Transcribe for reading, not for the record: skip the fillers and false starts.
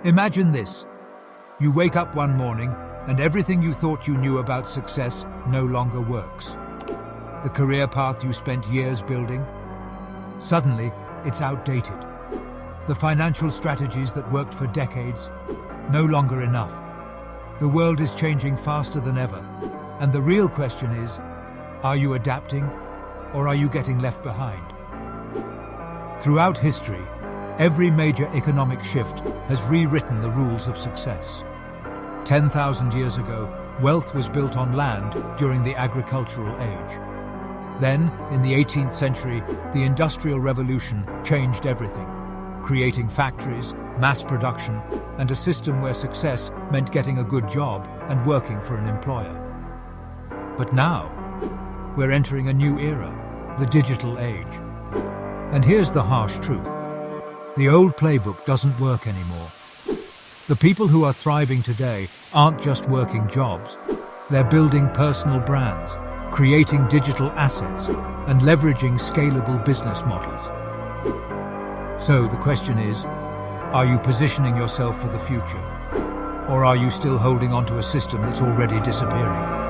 Imagine this. You wake up one morning and everything you thought you knew about success no longer works. The career path you spent years building, suddenly it's outdated. The financial strategies that worked for decades, no longer enough. The world is changing faster than ever, and the real question is, are you adapting or are you getting left behind? Throughout history, every major economic shift has rewritten the rules of success. 10,000 years ago, wealth was built on land during the agricultural age. Then, in the 18th century, the Industrial Revolution changed everything, creating factories, mass production, and a system where success meant getting a good job and working for an employer. But now, we're entering a new era, the digital age. And here's the harsh truth. The old playbook doesn't work anymore. The people who are thriving today aren't just working jobs. They're building personal brands, creating digital assets, and leveraging scalable business models. So the question is, are you positioning yourself for the future? Or are you still holding on to a system that's already disappearing?